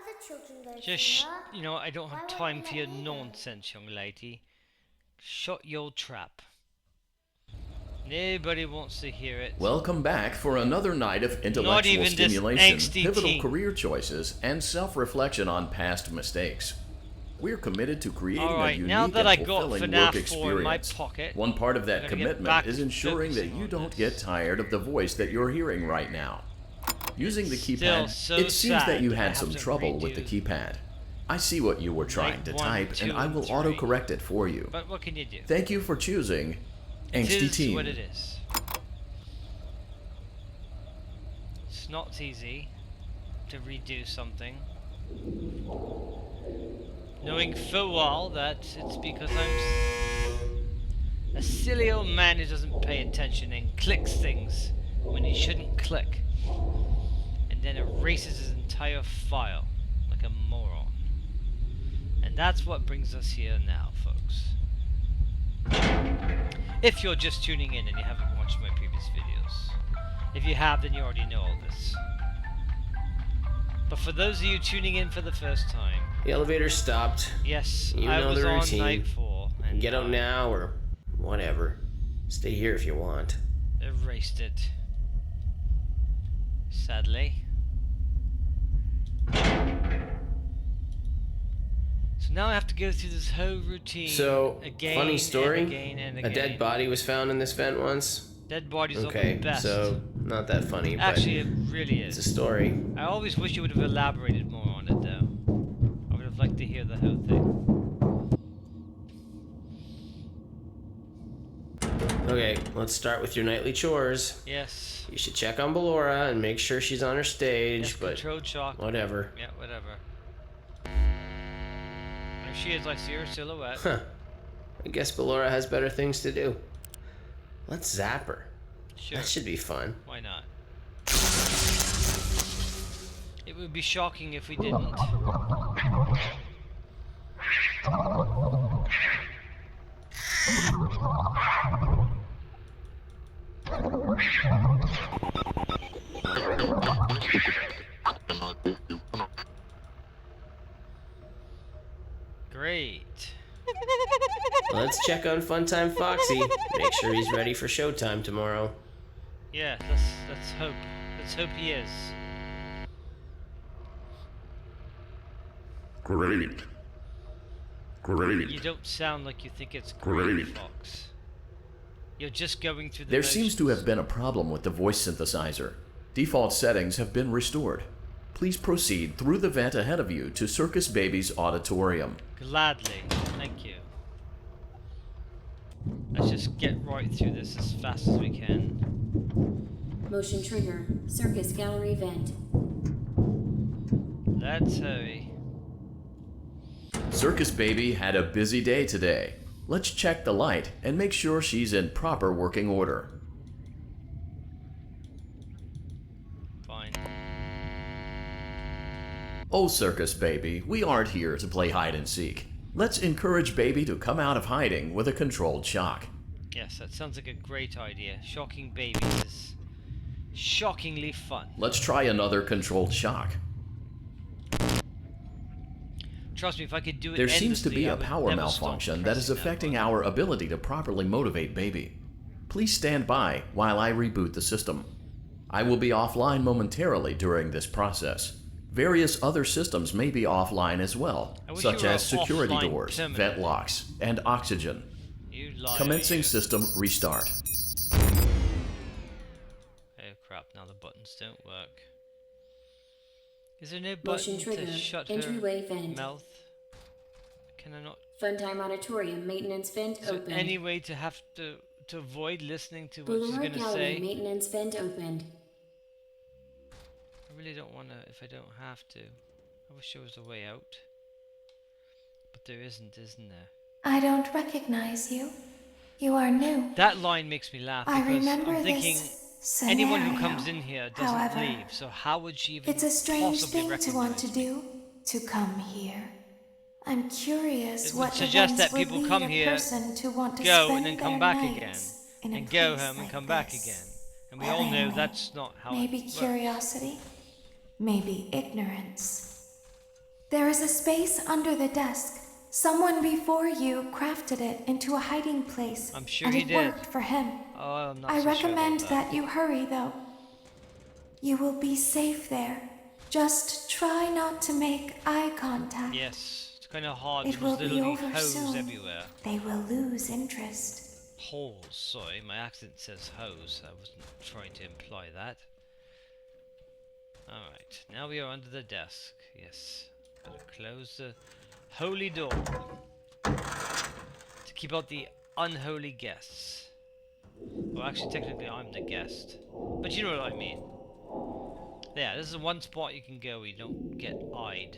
the children go Just, somewhere? you know, I don't Why have won't time you for let your me go? nonsense, young lady. Shut your trap. Nobody wants to hear it. Welcome back for another night of Not intellectual even this stimulation, angsty pivotal teen. career choices, and self-reflection on past mistakes. We're committed to creating a Alright, now unique that and I got fulfilling FNAF work 4 in my experience. pocket, One part of I'm that gonna get commitment back is to ensuring that focusing you on don't get this. tired of the voice that you're hearing right now. Using the It's still keypad, so it seems that sad you that I had have some to trouble with the redo keypad. I see what you were trying Night to 1, type, 2, and I and will 3. autocorrect it for you. But what can you do? Thank you for choosing It Angsty is what Teen. it is. It's not easy to redo something, knowing full well that it's because I'm a silly old man who doesn't pay attention and clicks things when he shouldn't click, and then erases his entire file like a moron. And that's what brings us here now, folks. If you're just tuning in and you haven't watched my previous videos. If you have, then you already know all this. But for those of you tuning in for the first time, The elevator stopped. yes, You I know was the on routine. night 4 and Get out now or whatever. Stay here if you want. erased it. Sadly. So now I have to go through this whole routine So, again funny story. and again and A again. dead body was found in this vent once. Dead bodies are the Okay, best. so not that funny, Actually, it but really it's a is. story. I always wish you would have elaborated more on it, though. I would have liked to hear the whole thing. Okay, let's start with your nightly chores. Yes. You should check on Ballora and make sure she's on her stage, Yes, but controlled shock. whatever. Yeah, whatever. There she is, I see her silhouette. Huh. I guess Ballora has better things to do. Let's zap her. Sure. That should be fun. Why not? It would be shocking if we didn't. Great. Let's check on Funtime Foxy. Make sure he's ready for showtime tomorrow. Yeah, let's hope. Let's hope he is. Great. Great. You don't sound like you think it's great, Fox. You're just going through the There motions. seems to have been a problem with the voice synthesizer. Default settings have been restored. Please proceed through the vent ahead of you to Circus Baby's auditorium. Gladly. Thank you. Let's just get right through this as fast as we can. Motion trigger. Circus gallery vent. Let's hurry. Circus Baby had a busy day today. Let's check the light and make sure she's in proper working order. Fine. Oh, Circus Baby, we aren't here to play hide and seek. Let's encourage Baby to come out of hiding with a controlled shock. Yes, that sounds like a great idea. Shocking babies is shockingly fun. Let's try another controlled shock. Trust me, if I could do it There seems to endlessly, be I a would power never stop malfunction that is pressing affecting button. our ability to properly motivate Baby. Please stand by while I reboot the system. I will be offline momentarily during this process. Various other systems may be offline as well, I wish such you were as security offline doors, vent permanently. locks, and oxygen. You liar, Commencing you. system restart. Oh crap, now the buttons don't work. Is there no Motion button trigger. to shut Entryway her vent. mouth? Can I not? Funtime auditorium maintenance vent Is there opened. any way to have to avoid listening to what she's Ballora gonna gallery say? maintenance vent opened. I really don't wanna if I don't have to. I wish there was a way out. But there isn't there? I don't recognize you. You are new. That line makes me laugh I because remember I'm thinking this anyone who scenario. comes in here doesn't However, leave, so how would she even It's a strange possibly thing to recognize want to me? do, to come here. I'm curious It would what suggest events that people would come lead here, a person to want to go spend and then come their back nights again, in a and go place home and like come back this. again. And we all know Willingly. that's not how Maybe it works. curiosity, maybe ignorance. There is a space under the desk. Someone before you crafted it into a hiding place. I'm sure and he it did. worked for him. Oh, I'm not I so sure recommend about that you hurry, though. You will be safe there. Just try not to make eye contact. Yes, it's kind of hard. It There was will be literally over hose soon. everywhere. They will lose interest. Holes, sorry, my accent says hose. I wasn't trying to imply that. Alright, now we are under the desk. Yes, better close the holy door to keep out the unholy guests. Well, actually, technically, I'm the guest, but you know what I mean. Yeah, this is one spot you can go where you don't get eyed.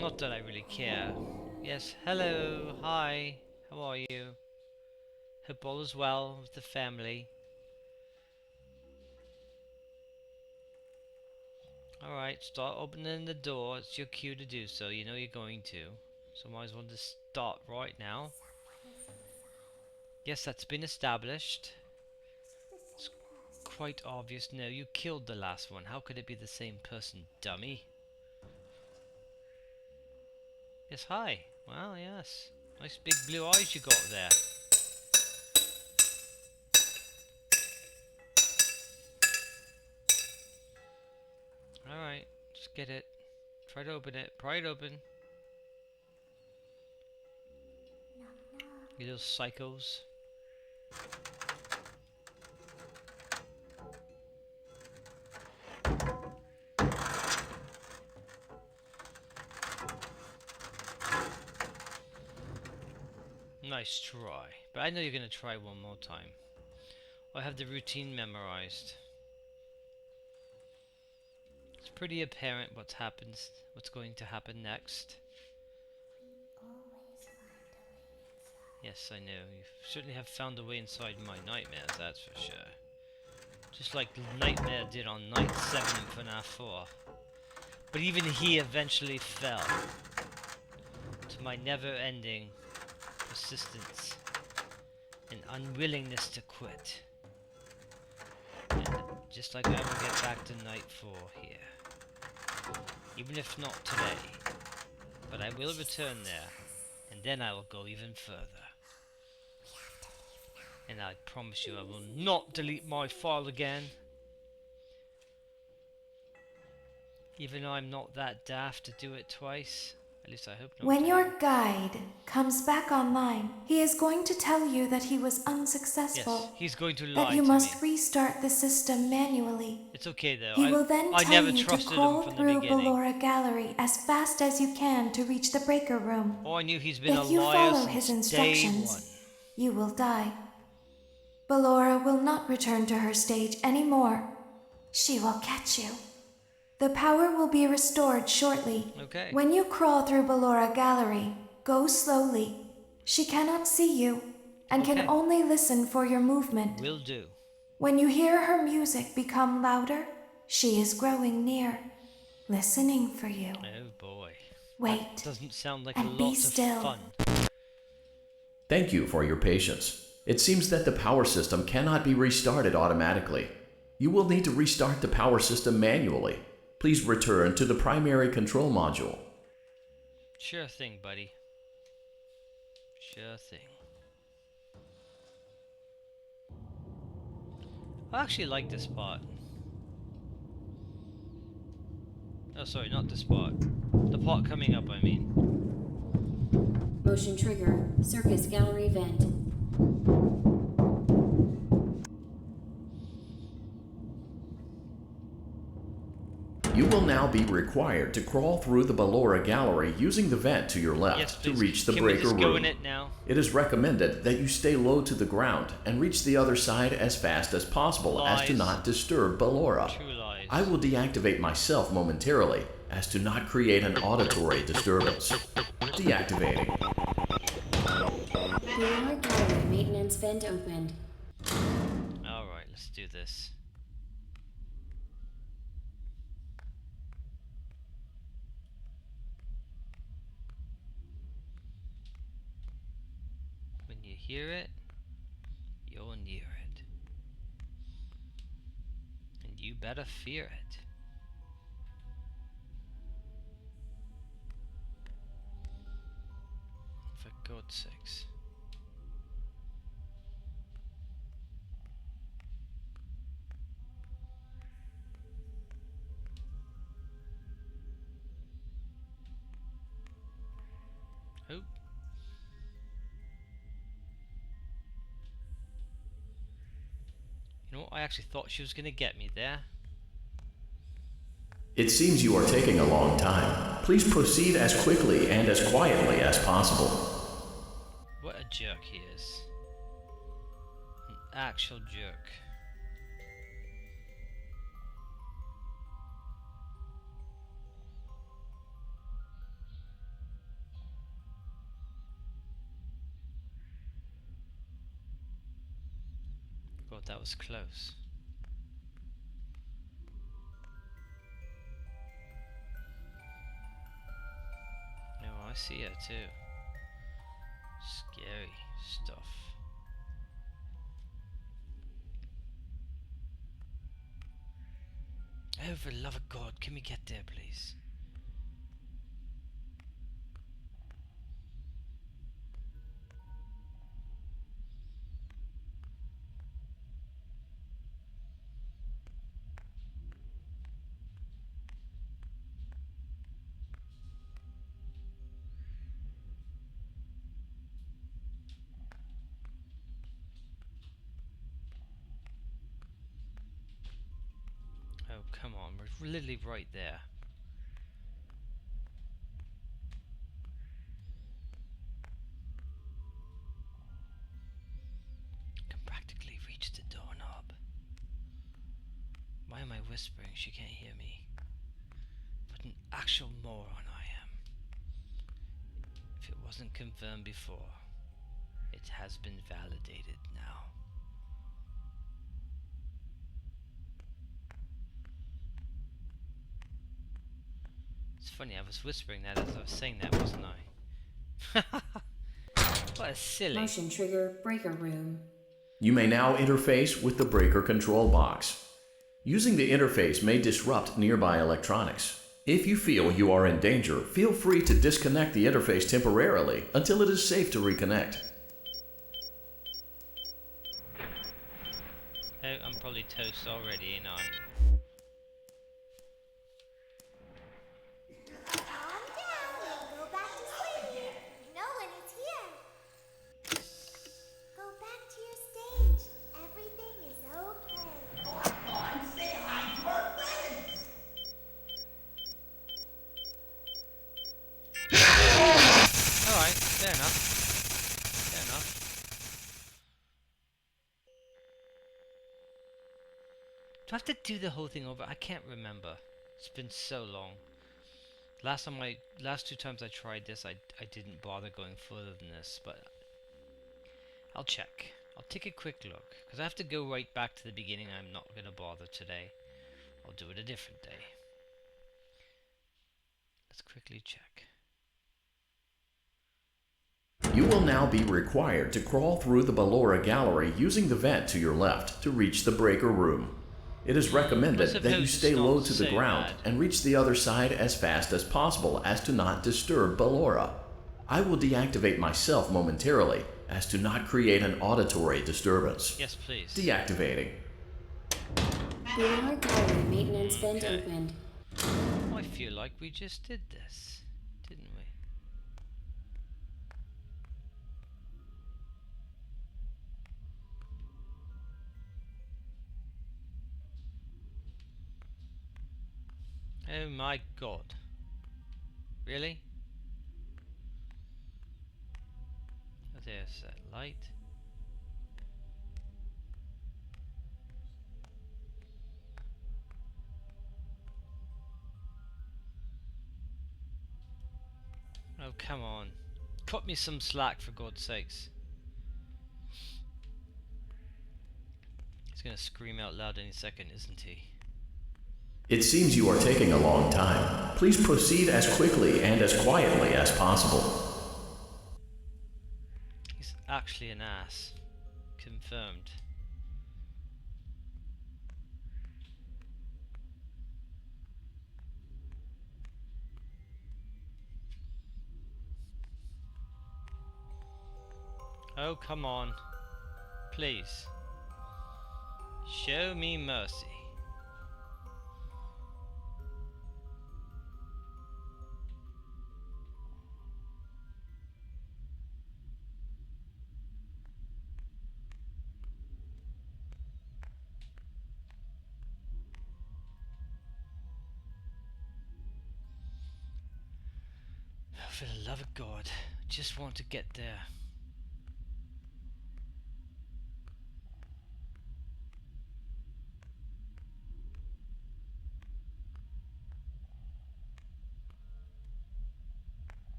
Not that I really care. Yes, hello, hi, how are you? Hope all is well with the family. Alright, start opening the door. It's your cue to do so. You know you're going to. So might as well just start right now. Yes, that's been established. It's quite obvious. No, you killed the last one. How could it be the same person, dummy? Yes, hi. Well, yes. Nice big blue eyes you got there. Alright, just get it. Try to open it. Pry it open. You little psychos. Nice try. But I know you're gonna try one more time. I have the routine memorized. It's pretty apparent what's going to happen next. Yes, I know. You certainly have found a way inside my nightmares, that's for sure. Just like Nightmare did on night 7 in FNAF 4. But even he eventually fell to my never-ending persistence and unwillingness to quit. And just like I will get back to night 4 here. Even if not today. But I will return there, and then I will go even further. And I promise you I will not delete my file again. Even though I'm not that daft to do it twice. At least I hope not. When your guide comes back online, he is going to tell you that he was Yes, unsuccessful. he's going to lie That you to must me. restart the system manually. It's okay though. He will then I tell never you to trusted him crawl from the through beginning. Ballora Gallery as fast as you can to reach the breaker room. Oh, I knew he's been a If you liar follow his since day instructions, one. you will die. Ballora will not return to her stage anymore. She will catch you. The power will be restored shortly. Okay. When you crawl through Ballora Gallery, go slowly. She cannot see you and Okay. can only listen for your movement. Will do. When you hear her music become louder, she is growing near, listening for you. Oh boy. Wait, Doesn't sound like a and be lot of still. fun. Thank you for your patience. It seems that the power system cannot be restarted automatically. You will need to restart the power system manually. Please return to the primary control module. Sure thing, buddy. Sure thing. I actually like this part. Oh, sorry, not this part. The part coming up, I mean. Motion trigger. Circus gallery vent. You will now be required to crawl through the Ballora Gallery using the vent to your left Yes, to please. reach the Can we breaker just go room. in it now? It is recommended that you stay low to the ground and reach the other side as fast as possible as to Lies. not disturb Ballora. True lies. I will deactivate myself momentarily as to not create an auditory disturbance. Deactivating. Ballora gallery maintenance vent opened. Alright, let's do this. When you hear it, you're near it. And you better fear it. God's sakes. Oh. You know what? I actually thought she was going to get me there. It seems you are taking a long time. Please proceed as quickly and as quietly as possible. What a jerk he is. An actual jerk. God, that was close. No, I see her too. Scary stuff. Oh, for the love of God, can we get there, please? Oh, come on, we're literally right there. Can practically reach the doorknob. Why am I whispering? She can't hear me. What an actual moron I am. If it wasn't confirmed before, it has been validated now. It's funny, I was whispering that as I was saying that, wasn't I? What a silly. Motion trigger breaker room. You may now interface with the breaker control box. Using the interface may disrupt nearby electronics. If you feel you are in danger, feel free to disconnect the interface temporarily until it is safe to reconnect. Oh, I'm probably toast already, ain't I? Calm down and go back to sleep. No one is here. Go back to your stage. Everything is okay. Alright, fair enough. Fair enough. Do I have to do the whole thing over? I can't remember. It's been so long. Last two times I tried this, I didn't bother going further than this, but I'll check. I'll take a quick look, because I have to go right back to the beginning. I'm not going to bother today. I'll do it a different day. Let's quickly check. You will now be required to crawl through the Ballora gallery using the vent to your left to reach the breaker room. It is recommended that you stay low to the ground and reach the other side as fast as possible as to not disturb Ballora. I will deactivate myself momentarily as to not create an auditory disturbance. Yes, please. Deactivating. Ballora gallery maintenance vent Okay. opened. I feel like we just did this, didn't we? Oh my god. Really? Oh, there's that light. Oh, come on. Cut me some slack, for God's sakes. He's gonna scream out loud any second, isn't he? It seems you are taking a long time. Please proceed as quickly and as quietly as possible. He's actually an ass. Confirmed. Oh, come on. Please. Show me mercy. Oh, for the love of God, I just want to get there.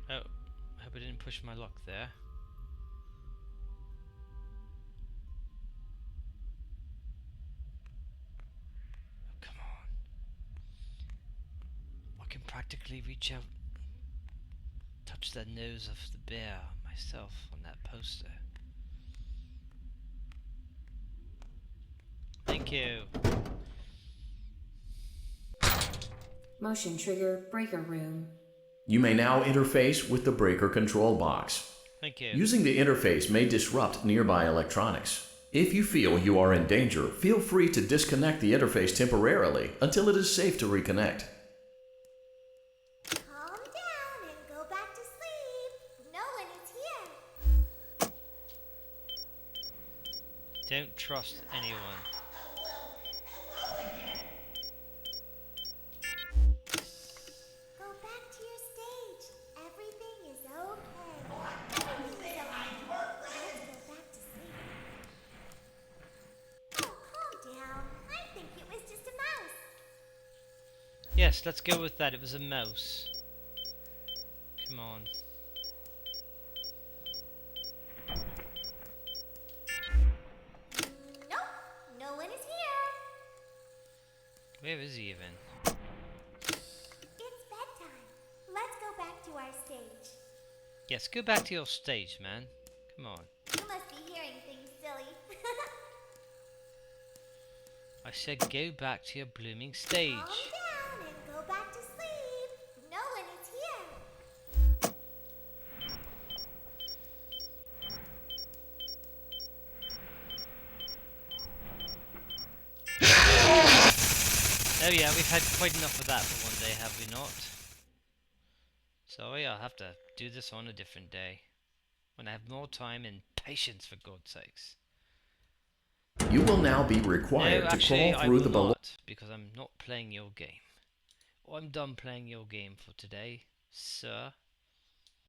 Oh, I hope I didn't push my luck there. Oh, come on. I can practically reach out, touch the nose of the bear myself on that poster. Thank you. Motion trigger breaker room. You may now interface with the breaker control box. Thank you. Using the interface may disrupt nearby electronics. If you feel you are in danger, feel free to disconnect the interface temporarily until it is safe to reconnect. Calm down and go back to sleep. Nolan is here. Don't trust anyone. Go back to your stage. Everything is okay. Everything is okay. Let's go back to sleep. Oh, calm down. I think it was just a mouse. Yes, let's go with that. It was a mouse. Come on. Nope, Nolan is here. Where is he even? It's bedtime. Let's go back to our stage. Yes, go back to your stage, man. Come on. You must be hearing things, silly. I said go back to your blooming stage. Calm down and go back to sleep. Nolan is here. Oh yeah, we've had quite enough of that for one day, have we not? Sorry, I'll have to do this on a different day. When I have more time and patience, for God's sakes. You will now be required No, to actually, crawl I through will the below. not, because I'm not playing your game. I'm done playing your game for today, sir.